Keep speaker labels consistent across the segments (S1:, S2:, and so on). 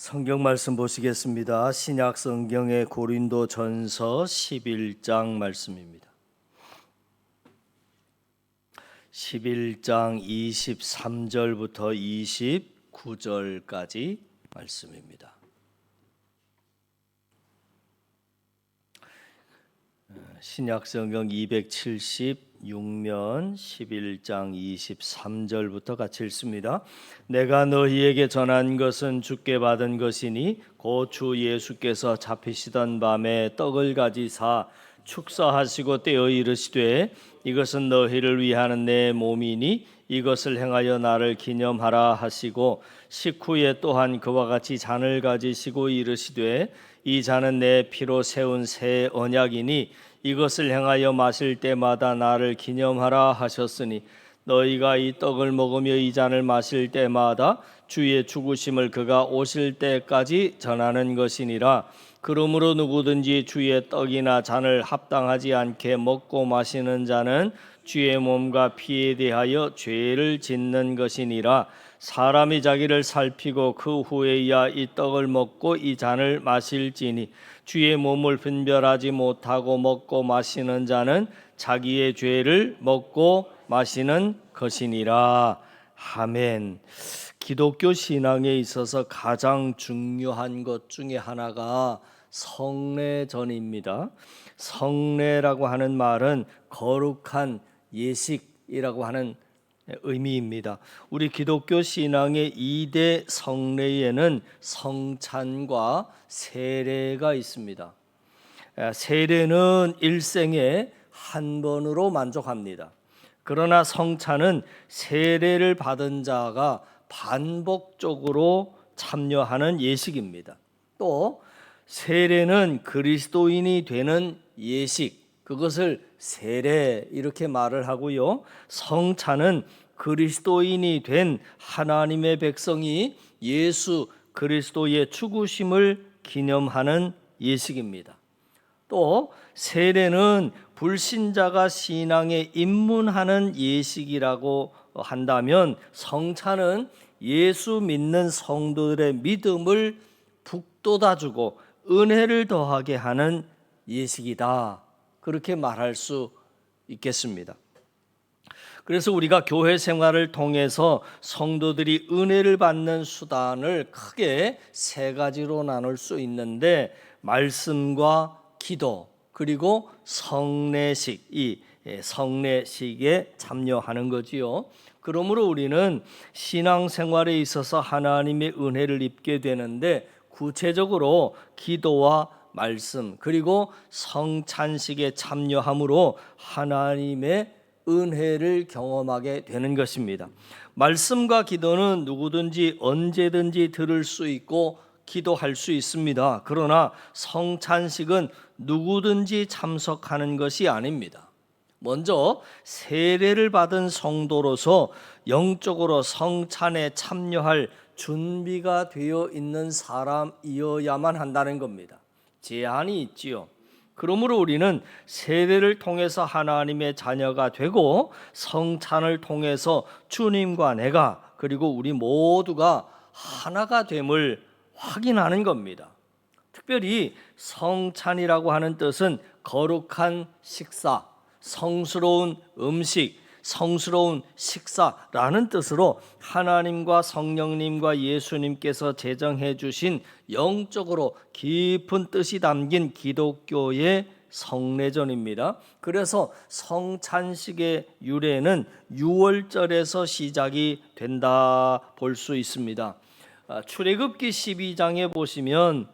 S1: 성경 말씀 보시겠습니다. 신약 성경의 고린도전서 11장 말씀입니다. 11장 23절부터 29절까지 말씀입니다. 신약 성경 276면 11장 23절부터 같이 읽습니다. 내가 너희에게 전한 것은 주께 받은 것이니 곧 주 예수께서 잡히시던 밤에 떡을 가지사 축사하시고 떼어 이르시되 이것은 너희를 위하는 내 몸이니 이것을 행하여 나를 기념하라 하시고 식후에 또한 그와 같이 잔을 가지시고 이르시되 이 잔은 내 피로 세운 새 언약이니 이것을 행하여 마실 때마다 나를 기념하라 하셨으니 너희가 이 떡을 먹으며 이 잔을 마실 때마다 주의 죽으심을 그가 오실 때까지 전하는 것이니라. 그러므로 누구든지 주의 떡이나 잔을 합당하지 않게 먹고 마시는 자는 주의 몸과 피에 대하여 죄를 짓는 것이니라. 사람이 자기를 살피고 그 후에야 이 떡을 먹고 이 잔을 마실지니 주의 몸을 분별하지 못하고 먹고 마시는 자는 자기의 죄를 먹고 마시는 것이니라. 아멘. 기독교 신앙에 있어서 가장 중요한 것 중에 하나가 성례전입니다. 성례라고 하는 말은 거룩한 예식이라고 하는 의미입니다. 우리 기독교 신앙의 2대 성례에는 성찬과 세례가 있습니다. 세례는 일생에 한 번으로 만족합니다. 그러나 성찬은 세례를 받은 자가 반복적으로 참여하는 예식입니다. 또 세례는 그리스도인이 되는 예식, 그것을 세례 이렇게 말을 하고요. 성찬은 그리스도인이 된 하나님의 백성이 예수 그리스도의 죽으심을 기념하는 예식입니다. 또 세례는 불신자가 신앙에 입문하는 예식이라고 한다면 성찬은 예수 믿는 성도들의 믿음을 북돋아주고 은혜를 더하게 하는 예식이다. 그렇게 말할 수 있겠습니다. 그래서 우리가 교회 생활을 통해서 성도들이 은혜를 받는 수단을 크게 세 가지로 나눌 수 있는데 말씀과 기도 그리고 성례식, 이 성례식에 참여하는 거지요. 그러므로 우리는 신앙생활에 있어서 하나님의 은혜를 입게 되는데 구체적으로 기도와 말씀 그리고 성찬식에 참여함으로 하나님의 은혜를 경험하게 되는 것입니다. 말씀과 기도는 누구든지 언제든지 들을 수 있고 기도할 수 있습니다. 그러나 성찬식은 누구든지 참석하는 것이 아닙니다. 먼저 세례를 받은 성도로서 영적으로 성찬에 참여할 준비가 되어 있는 사람이어야만 한다는 겁니다. 제한이 있지요. 그러므로 우리는 세례를 통해서 하나님의 자녀가 되고 성찬을 통해서 주님과 내가 그리고 우리 모두가 하나가 됨을 확인하는 겁니다. 특별히 성찬이라고 하는 뜻은 거룩한 식사, 성스러운 음식, 성스러운 식사라는 뜻으로 하나님과 성령님과 예수님께서 제정해 주신 영적으로 깊은 뜻이 담긴 기독교의 성례전입니다. 그래서 성찬식의 유래는 유월절에서 시작이 된다 볼 수 있습니다. 출애굽기 12장에 보시면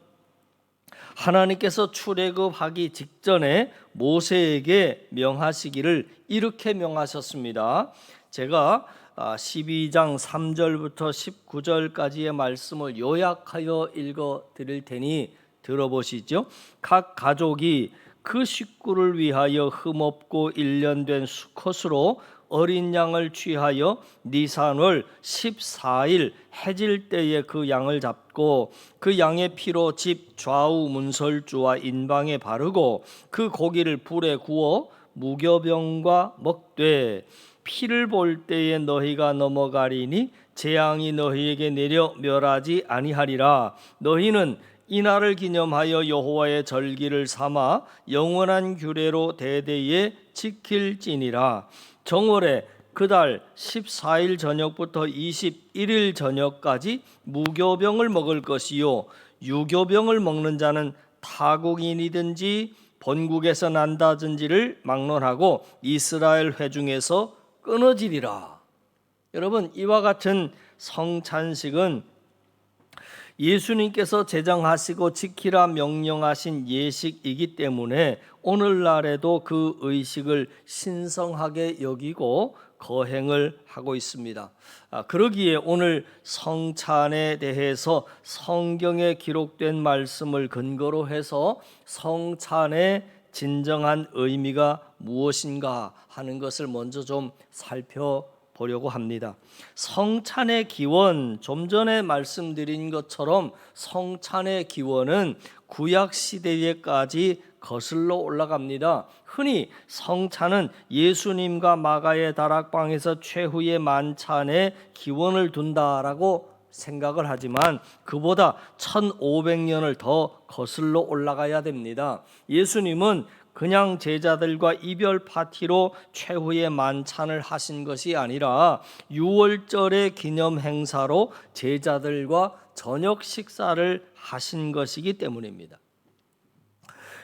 S1: 하나님께서 출애굽하기 직전에 모세에게 명하시기를 이렇게 명하셨습니다. 제가 12장 3절부터 19절까지의 말씀을 요약하여 읽어 드릴 테니 들어보시죠. 각 가족이 그 식구를 위하여 흠없고 1년 된 수컷으로 어린 양을 취하여 니산월 14일 해질 때에 그 양을 잡고 그 양의 피로 집 좌우 문설주와 인방에 바르고 그 고기를 불에 구워 무교병과 먹되 피를 볼 때에 너희가 넘어가리니 재앙이 너희에게 내려 멸하지 아니하리라. 너희는 이날을 기념하여 여호와의 절기를 삼아 영원한 규례로 대대에 지킬지니라. 정월에 그달 14일 저녁부터 21일 저녁까지 무교병을 먹을 것이요 유교병을 먹는 자는 타국인이든지 본국에서 난다든지를 막론하고 이스라엘 회중에서 끊어지리라. 여러분, 이와 같은 성찬식은 예수님께서 제정하시고 지키라 명령하신 예식이기 때문에 오늘날에도 그 의식을 신성하게 여기고 거행을 하고 있습니다. 그러기에 오늘 성찬에 대해서 성경에 기록된 말씀을 근거로 해서 성찬의 진정한 의미가 무엇인가 하는 것을 먼저 좀 살펴보려고 합니다. 성찬의 기원, 좀 전에 말씀드린 것처럼 성찬의 기원은 구약 시대에까지 거슬러 올라갑니다. 흔히 성찬은 예수님과 마가의 다락방에서 최후의 만찬에 기원을 둔다라고 생각을 하지만 그보다 1500년을 더 거슬러 올라가야 됩니다. 예수님은 그냥 제자들과 이별 파티로 최후의 만찬을 하신 것이 아니라 유월절의 기념 행사로 제자들과 저녁 식사를 하신 것이기 때문입니다.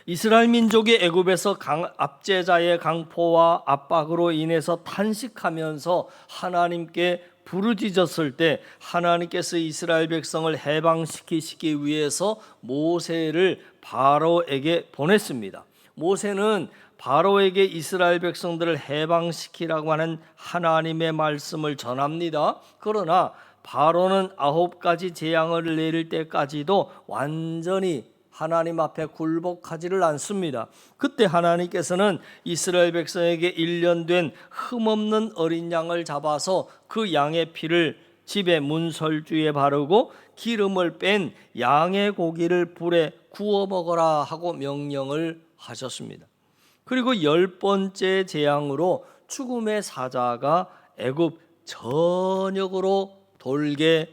S1: 이스라엘 민족이 애굽에서 압제자의 강포와 압박으로 인해서 탄식하면서 하나님께 부르짖었을 때 하나님께서 이스라엘 백성을 해방시키시기 위해서 모세를 바로에게 보냈습니다. 모세는 바로에게 이스라엘 백성들을 해방시키라고 하는 하나님의 말씀을 전합니다. 그러나 바로는 9가지 재앙을 내릴 때까지도 완전히 하나님 앞에 굴복하지를 않습니다. 그때 하나님께서는 이스라엘 백성에게 1년 된 흠없는 어린 양을 잡아서 그 양의 피를 집에 문설주에 바르고 기름을 뺀 양의 고기를 불에 구워 먹어라 하고 명령을 하셨습니다. 그리고 10번째 재앙으로 죽음의 사자가 애굽 전역으로 돌게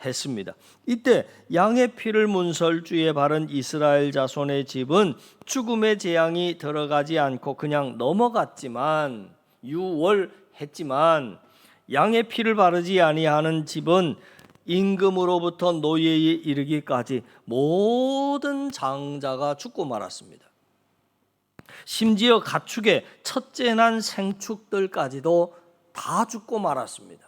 S1: 했습니다. 이때 양의 피를 문설주에 바른 이스라엘 자손의 집은 죽음의 재앙이 들어가지 않고 그냥 넘어갔지만 유월했지만 양의 피를 바르지 아니하는 집은 임금으로부터 노예에 이르기까지 모든 장자가 죽고 말았습니다. 심지어 가축의 첫째 난 생축들까지도 다 죽고 말았습니다.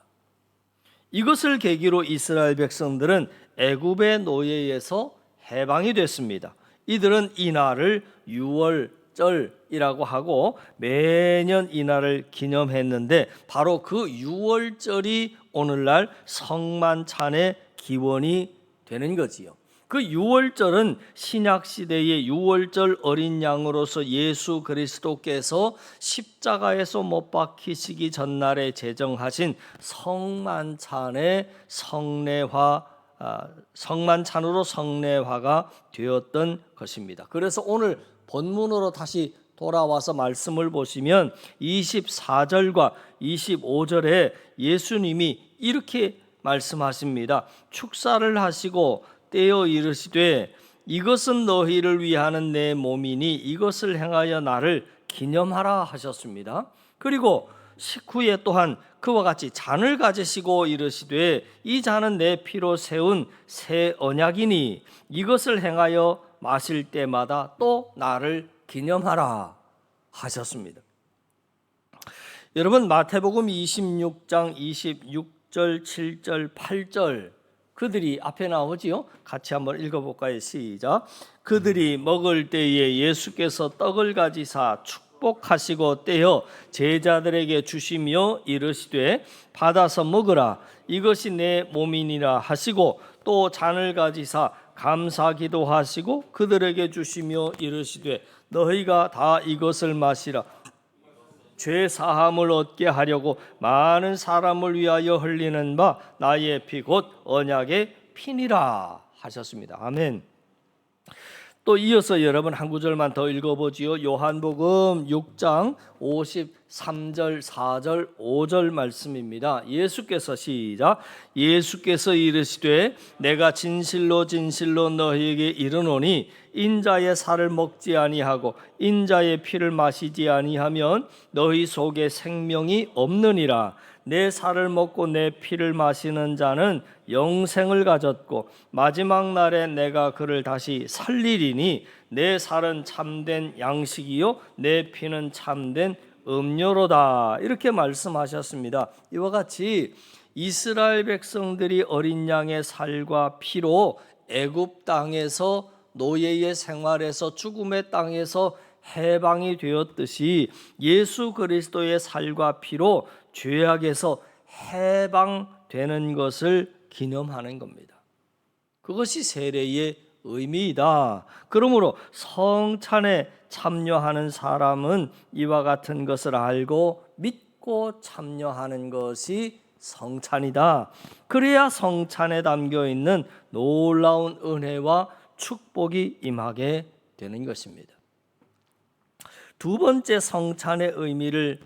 S1: 이것을 계기로 이스라엘 백성들은 애굽의 노예에서 해방이 됐습니다. 이들은 이날을 유월절이라고 하고 매년 이날을 기념했는데 바로 그 유월절이 오늘날 성만찬의 기원이 되는 거지요. 그 유월절은 신약시대의 유월절 어린 양으로서 예수 그리스도께서 십자가에서 못 박히시기 전날에 제정하신 성만찬의 성만찬으로 성례화가 되었던 것입니다. 그래서 오늘 본문으로 다시 돌아와서 말씀을 보시면 24절과 25절에 예수님이 이렇게 말씀하십니다. 축사를 하시고 떼어 이르시되 이것은 너희를 위하는 내 몸이니 이것을 행하여 나를 기념하라 하셨습니다. 그리고 식후에 또한 그와 같이 잔을 가지시고 이르시되 이 잔은 내 피로 세운 새 언약이니 이것을 행하여 마실 때마다 또 나를 기념하라 하셨습니다. 여러분, 마태복음 26장 26절 7절 8절 그들이 앞에 나오지요. 같이 한번 읽어볼까요? 시작. 그들이 먹을 때에 예수께서 떡을 가지사 축복하시고 떼어 제자들에게 주시며 이르시되 받아서 먹으라 이것이 내 몸이니라 하시고 또 잔을 가지사 감사기도 하시고 그들에게 주시며 이르시되 너희가 다 이것을 마시라 죄 사함을 얻게 하려고 많은 사람을 위하여 흘리는 바 나의 피 곧 언약의 피니라 하셨습니다. 아멘. 또 이어서 여러분 한 구절만 더 읽어보지요. 요한복음 6장 53절 4절 5절 말씀입니다. 예수께서 시작. 예수께서 이르시되 내가 진실로 진실로 너희에게 이르노니 인자의 살을 먹지 아니하고 인자의 피를 마시지 아니하면 너희 속에 생명이 없느니라. 내 살을 먹고 내 피를 마시는 자는 영생을 가졌고 마지막 날에 내가 그를 다시 살리리니 내 살은 참된 양식이요 내 피는 참된 음료로다. 이렇게 말씀하셨습니다. 이와 같이 이스라엘 백성들이 어린 양의 살과 피로 애굽 땅에서 노예의 생활에서 죽음의 땅에서 해방이 되었듯이 예수 그리스도의 살과 피로 죄악에서 해방되는 것을 기념하는 겁니다. 그것이 세례의 의미이다. 그러므로 성찬에 참여하는 사람은 이와 같은 것을 알고 믿고 참여하는 것이 성찬이다. 그래야 성찬에 담겨 있는 놀라운 은혜와 축복이 임하게 되는 것입니다. 두 번째 성찬의 의미를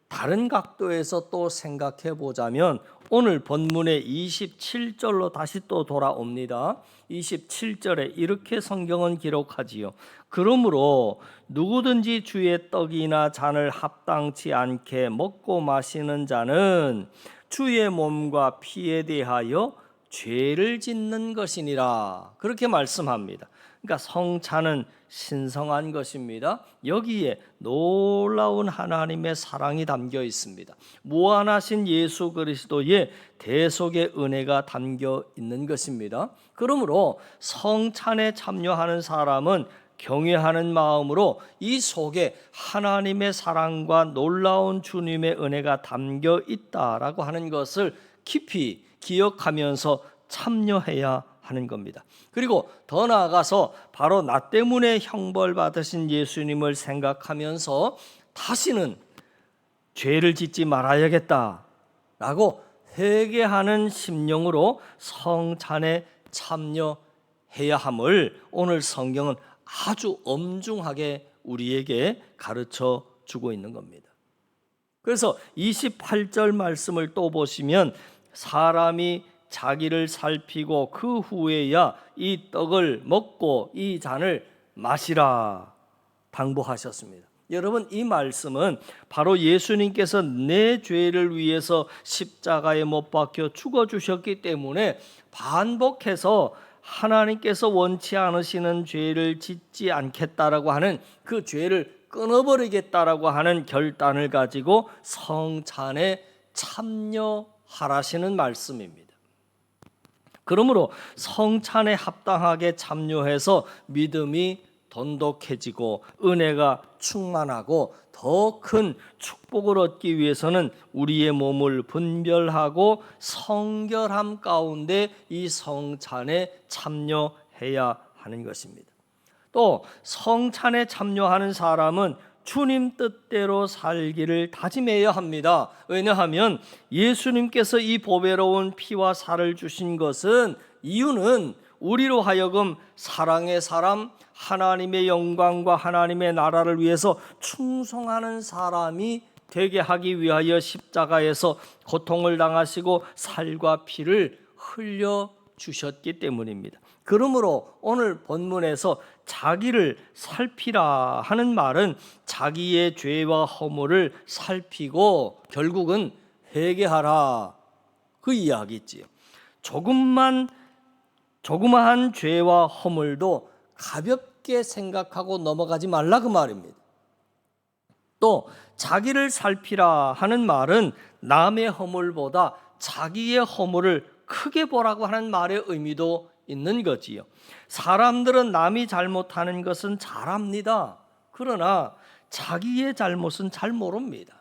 S1: 다른 각도에서 또 생각해 보자면 오늘 본문의 27절로 다시 또 돌아옵니다. 27절에 이렇게 성경은 기록하지요. 그러므로 누구든지 주의 떡이나 잔을 합당치 않게 먹고 마시는 자는 주의 몸과 피에 대하여 죄를 짓는 것이니라. 그렇게 말씀합니다. 그러니까 성찬은 신성한 것입니다. 여기에 놀라운 하나님의 사랑이 담겨 있습니다. 무한하신 예수 그리스도의 대속의 은혜가 담겨 있는 것입니다. 그러므로 성찬에 참여하는 사람은 경외하는 마음으로 이 속에 하나님의 사랑과 놀라운 주님의 은혜가 담겨 있다라고 하는 것을 깊이 기억하면서 참여해야 하는 겁니다. 그리고 더 나아가서 바로 나 때문에 형벌 받으신 예수님을 생각하면서 다시는 죄를 짓지 말아야겠다라고 회개하는 심령으로 성찬에 참여해야 함을 오늘 성경은 아주 엄중하게 우리에게 가르쳐 주고 있는 겁니다. 그래서 28절 말씀을 또 보시면 사람이 자기를 살피고 그 후에야 이 떡을 먹고 이 잔을 마시라 당부하셨습니다. 여러분, 이 말씀은 바로 예수님께서 내 죄를 위해서 십자가에 못 박혀 죽어주셨기 때문에 반복해서 하나님께서 원치 않으시는 죄를 짓지 않겠다라고 하는 그 죄를 끊어버리겠다라고 하는 결단을 가지고 성찬에 참여하라시는 말씀입니다. 그러므로 성찬에 합당하게 참여해서 믿음이 돈독해지고 은혜가 충만하고 더 큰 축복을 얻기 위해서는 우리의 몸을 분별하고 성결함 가운데 이 성찬에 참여해야 하는 것입니다. 또 성찬에 참여하는 사람은 주님 뜻대로 살기를 다짐해야 합니다. 왜냐하면 예수님께서 이 보배로운 피와 살을 주신 것은 이유는 우리로 하여금 사랑의 사람, 하나님의 영광과 하나님의 나라를 위해서 충성하는 사람이 되게 하기 위하여 십자가에서 고통을 당하시고 살과 피를 흘려 주셨기 때문입니다. 그러므로 오늘 본문에서 자기를 살피라 하는 말은 자기의 죄와 허물을 살피고 결국은 회개하라 그 이야기지요. 조그마한 죄와 허물도 가볍게 생각하고 넘어가지 말라 그 말입니다. 또 자기를 살피라 하는 말은 남의 허물보다 자기의 허물을 크게 보라고 하는 말의 의미도 있는 거지요. 사람들은 남이 잘못하는 것은 잘 압니다. 그러나 자기의 잘못은 잘 모릅니다.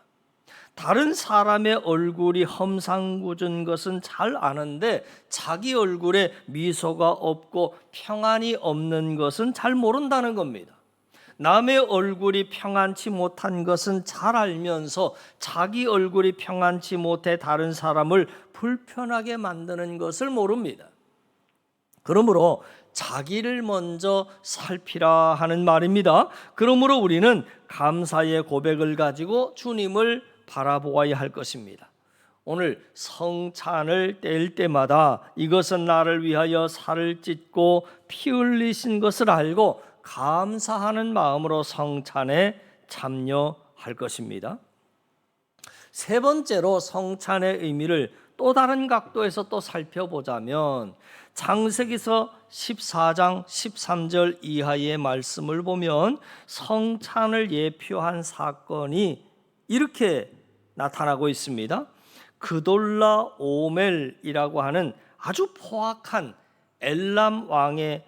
S1: 다른 사람의 얼굴이 험상궂은 것은 잘 아는데 자기 얼굴에 미소가 없고 평안이 없는 것은 잘 모른다는 겁니다. 남의 얼굴이 평안치 못한 것은 잘 알면서 자기 얼굴이 평안치 못해 다른 사람을 불편하게 만드는 것을 모릅니다. 그러므로 자기를 먼저 살피라 하는 말입니다. 그러므로 우리는 감사의 고백을 가지고 주님을 바라보아야 할 것입니다. 오늘 성찬을 뗄 때마다 이것은 나를 위하여 살을 찢고 피 흘리신 것을 알고 감사하는 마음으로 성찬에 참여할 것입니다. 세 번째로 성찬의 의미를 또 다른 각도에서 또 살펴보자면 창세기서 14장 13절 이하의 말씀을 보면 성찬을 예표한 사건이 이렇게 나타나고 있습니다. 그돌라 오멜이라고 하는 아주 포악한 엘람 왕이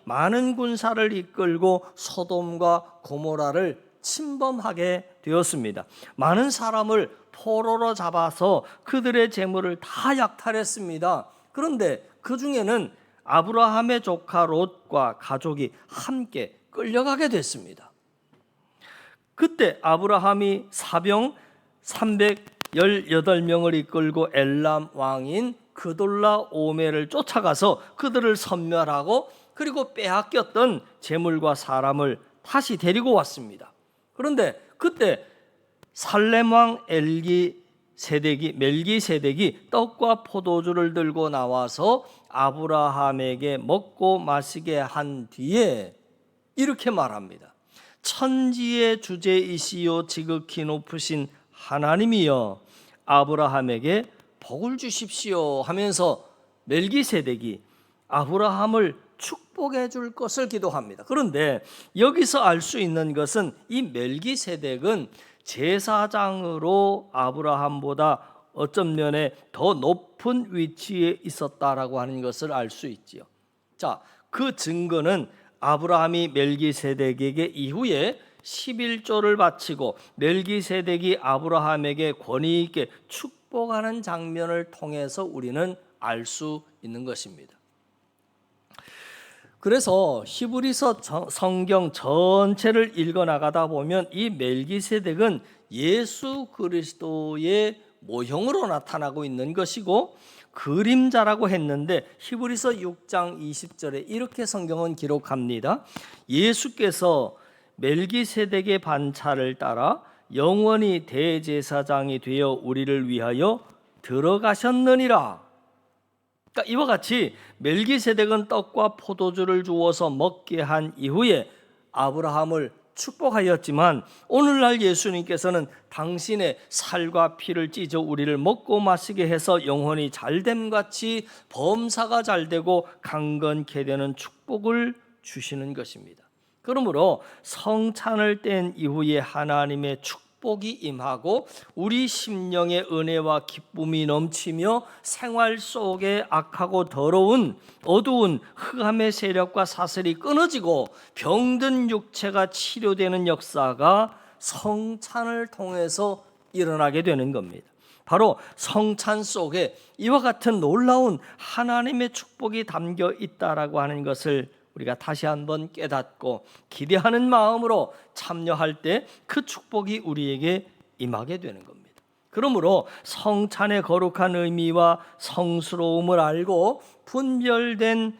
S1: 많은 군사를 이끌고 소돔과 고모라를 침범하게 되었습니다. 많은 사람을 포로로 잡아서 그들의 재물을 다 약탈했습니다. 그런데 그 중에는 아브라함의 조카 롯과 가족이 함께 끌려가게 됐습니다. 그때 아브라함이 사병 318명을 이끌고 엘람 왕인 그돌라 오멜을 쫓아가서 그들을 섬멸하고 그리고 빼앗겼던 재물과 사람을 다시 데리고 왔습니다. 그런데 그때 살렘 왕 멜기세덱이 떡과 포도주를 들고 나와서 아브라함에게 먹고 마시게 한 뒤에 이렇게 말합니다. 천지의 주제이시요 지극히 높으신 하나님이여 아브라함에게 복을 주십시오 하면서 멜기세덱이 아브라함을 축복해 줄 것을 기도합니다. 그런데 여기서 알 수 있는 것은 이 멜기세덱은 제사장으로 아브라함보다 어떤 면에 더 높은 위치에 있었다라고 하는 것을 알 수 있지요. 자, 그 증거는 아브라함이 멜기세덱에게 이후에 11조를 바치고 멜기세덱이 아브라함에게 권위 있게 축복하는 장면을 통해서 우리는 알 수 있는 것입니다. 그래서 히브리서 성경 전체를 읽어 나가다 보면 이 멜기세덱은 예수 그리스도의 모형으로 나타나고 있는 것이고 그림자라고 했는데 히브리서 6장 20절에 이렇게 성경은 기록합니다. 예수께서 멜기세덱의 반차를 따라 영원히 대제사장이 되어 우리를 위하여 들어가셨느니라. 그러니까 이와 같이 멜기세덱은 떡과 포도주를 주어서 먹게 한 이후에 아브라함을 축복하였지만 오늘날 예수님께서는 당신의 살과 피를 찢어 우리를 먹고 마시게 해서 영혼이 잘됨같이 범사가 잘되고 강건케 되는 축복을 주시는 것입니다. 그러므로 성찬을 뗀 이후에 하나님의 축복이 임하고 우리 심령의 은혜와 기쁨이 넘치며 생활 속에 악하고 더러운 어두운 흑암의 세력과 사슬이 끊어지고 병든 육체가 치료되는 역사가 성찬을 통해서 일어나게 되는 겁니다. 바로 성찬 속에 이와 같은 놀라운 하나님의 축복이 담겨 있다라고 하는 것을 우리가 다시 한번 깨닫고 기대하는 마음으로 참여할 때 그 축복이 우리에게 임하게 되는 겁니다. 그러므로 성찬의 거룩한 의미와 성스러움을 알고 분별된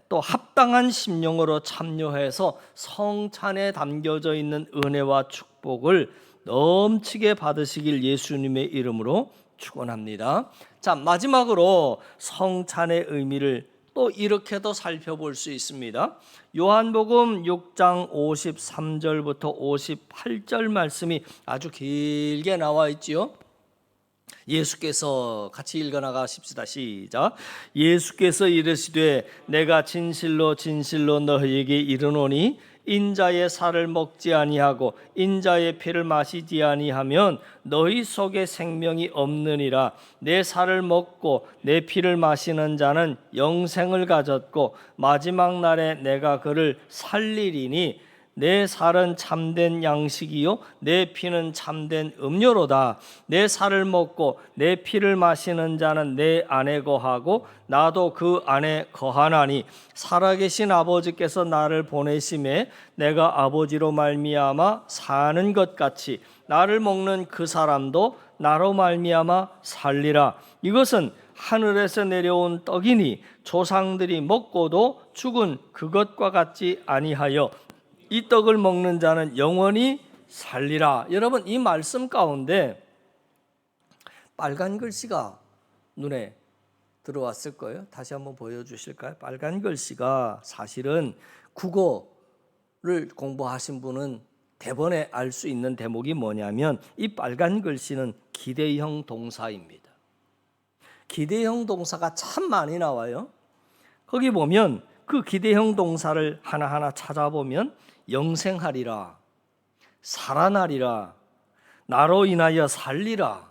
S1: 또 합당한 심령으로 참여해서 성찬에 담겨져 있는 은혜와 축복을 넘치게 받으시길 예수님의 이름으로 축원합니다. 자, 마지막으로 성찬의 의미를 또 이렇게도 살펴볼 수 있습니다. 요한복음 6장 53절부터 58절 말씀이 아주 길게 나와 있지요. 예수께서 같이 읽어 나가십시다. 시작. 예수께서 이르시되 내가 진실로 진실로 너희에게 이르노니 인자의 살을 먹지 아니하고 인자의 피를 마시지 아니하면 너희 속에 생명이 없느니라. 내 살을 먹고 내 피를 마시는 자는 영생을 가졌고 마지막 날에 내가 그를 살리리니 내 살은 참된 양식이요 내 피는 참된 음료로다. 내 살을 먹고 내 피를 마시는 자는 내 안에 거하고 나도 그 안에 거하나니 살아계신 아버지께서 나를 보내심에 내가 아버지로 말미암아 사는 것 같이 나를 먹는 그 사람도 나로 말미암아 살리라. 이것은 하늘에서 내려온 떡이니 조상들이 먹고도 죽은 그것과 같지 아니하여 이 떡을 먹는 자는 영원히 살리라. 여러분, 이 말씀 가운데 빨간 글씨가 눈에 들어왔을 거예요. 다시 한번 보여주실까요? 빨간 글씨가 사실은 국어를 공부하신 분은 대번에 알 수 있는 대목이 뭐냐면 이 빨간 글씨는 기대형 동사입니다. 기대형 동사가 참 많이 나와요. 거기 보면 그 기대형 동사를 하나하나 찾아보면 영생하리라, 살아나리라, 나로 인하여 살리라,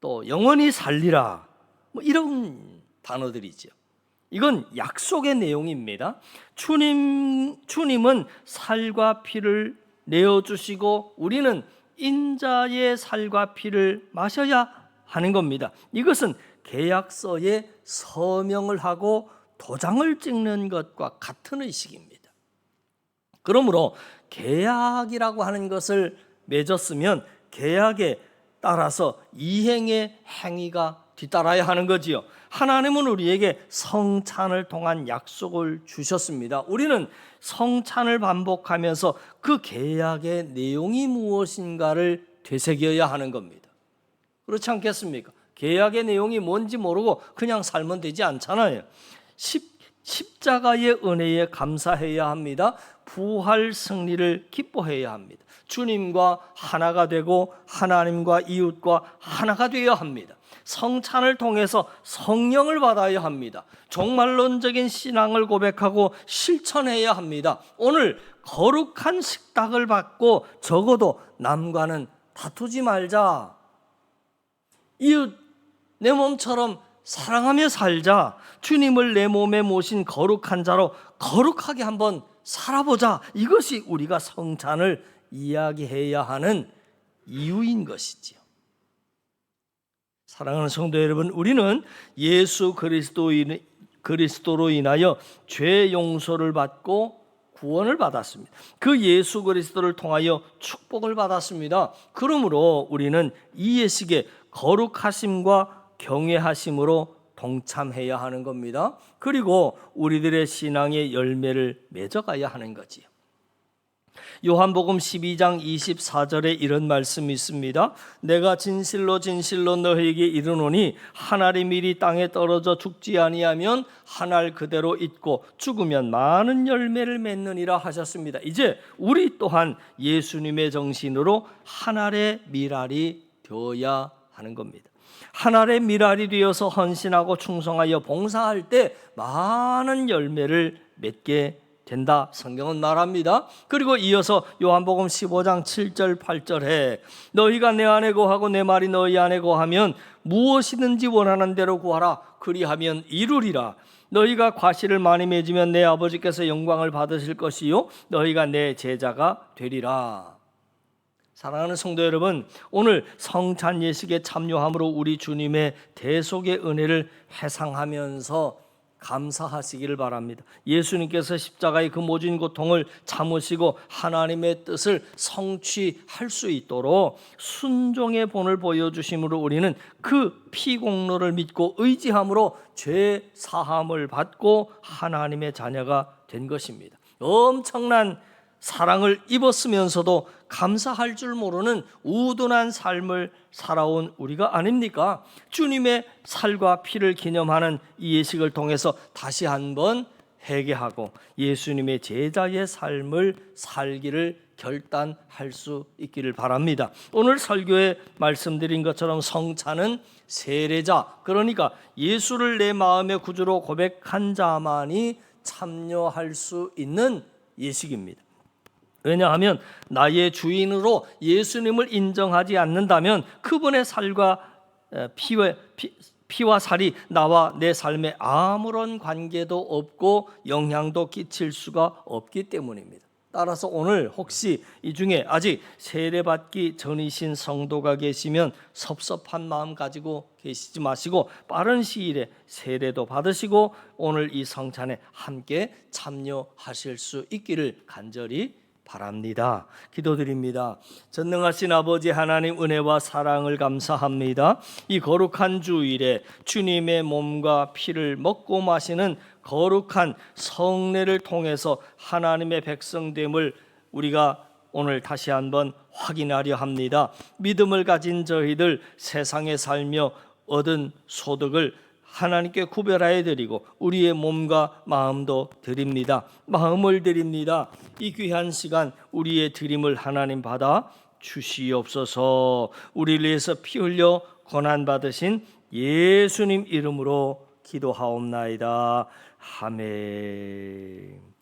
S1: 또 영원히 살리라, 뭐 이런 단어들이죠. 이건 약속의 내용입니다. 주님은 살과 피를 내어주시고 우리는 인자의 살과 피를 마셔야 하는 겁니다. 이것은 계약서에 서명을 하고 도장을 찍는 것과 같은 의식입니다. 그러므로 계약이라고 하는 것을 맺었으면 계약에 따라서 이행의 행위가 뒤따라야 하는 거지요. 하나님은 우리에게 성찬을 통한 약속을 주셨습니다. 우리는 성찬을 반복하면서 그 계약의 내용이 무엇인가를 되새겨야 하는 겁니다. 그렇지 않겠습니까? 계약의 내용이 뭔지 모르고 그냥 살면 되지 않잖아요. 십자가의 은혜에 감사해야 합니다. 부활 승리를 기뻐해야 합니다. 주님과 하나가 되고 하나님과 이웃과 하나가 되어야 합니다. 성찬을 통해서 성령을 받아야 합니다. 종말론적인 신앙을 고백하고 실천해야 합니다. 오늘 거룩한 식탁을 받고 적어도 남과는 다투지 말자. 이웃 내 몸처럼 사랑하며 살자. 주님을 내 몸에 모신 거룩한 자로 거룩하게 한번 살아보자. 이것이 우리가 성찬을 이야기해야 하는 이유인 것이지요. 사랑하는 성도 여러분, 우리는 예수 그리스도로 인하여 죄 용서를 받고 구원을 받았습니다. 그 예수 그리스도를 통하여 축복을 받았습니다. 그러므로 우리는 이 예식에 거룩하심과 경외하심으로 동참해야 하는 겁니다. 그리고 우리들의 신앙의 열매를 맺어가야 하는 거지요. 요한복음 12장 24절에 이런 말씀이 있습니다. 내가 진실로 진실로 너희에게 이르노니 한 알이 미리 땅에 떨어져 죽지 아니하면 한 알 그대로 있고 죽으면 많은 열매를 맺느니라 하셨습니다. 이제 우리 또한 예수님의 정신으로 한 알의 밀알이 되어야 하는 겁니다. 한 알의 밀알이 되어서 헌신하고 충성하여 봉사할 때 많은 열매를 맺게 된다. 성경은 말합니다. 그리고 이어서 요한복음 15장 7절 8절에 너희가 내 안에 거하고 내 말이 너희 안에 거하면 무엇이든지 원하는 대로 구하라. 그리하면 이루리라. 너희가 과실을 많이 맺으면 내 아버지께서 영광을 받으실 것이요 너희가 내 제자가 되리라. 사랑하는 성도 여러분, 오늘 성찬 예식에 참여함으로 우리 주님의 대속의 은혜를 회상하면서 감사하시기를 바랍니다. 예수님께서 십자가의 그 모진 고통을 참으시고 하나님의 뜻을 성취할 수 있도록 순종의 본을 보여주심으로 우리는 그 피공로를 믿고 의지함으로 죄 사함을 받고 하나님의 자녀가 된 것입니다. 엄청난 사랑을 입었으면서도 감사할 줄 모르는 우둔한 삶을 살아온 우리가 아닙니까? 주님의 살과 피를 기념하는 이 예식을 통해서 다시 한번 회개하고 예수님의 제자의 삶을 살기를 결단할 수 있기를 바랍니다. 오늘 설교에 말씀드린 것처럼 성찬은 세례자, 그러니까 예수를 내 마음의 구주로 고백한 자만이 참여할 수 있는 예식입니다. 왜냐하면 나의 주인으로 예수님을 인정하지 않는다면 그분의 살과 피와 살이 나와 내 삶에 아무런 관계도 없고 영향도 끼칠 수가 없기 때문입니다. 따라서 오늘 혹시 이 중에 아직 세례받기 전이신 성도가 계시면 섭섭한 마음 가지고 계시지 마시고 빠른 시일에 세례도 받으시고 오늘 이 성찬에 함께 참여하실 수 있기를 간절히 바랍니다. 기도드립니다. 전능하신 아버지 하나님 은혜와 사랑을 감사합니다. 이 거룩한 주일에 주님의 몸과 피를 먹고 마시는 거룩한 성례를 통해서 하나님의 백성됨을 우리가 오늘 다시 한번 확인하려 합니다. 믿음을 가진 저희들 세상에 살며 얻은 소득을 하나님께 구별하여 드리고 우리의 몸과 마음도 드립니다. 마음을 드립니다. 이 귀한 시간 우리의 드림을 하나님 받아 주시옵소서. 우리를 위해서 피 흘려 고난 받으신 예수님 이름으로 기도하옵나이다. 아멘.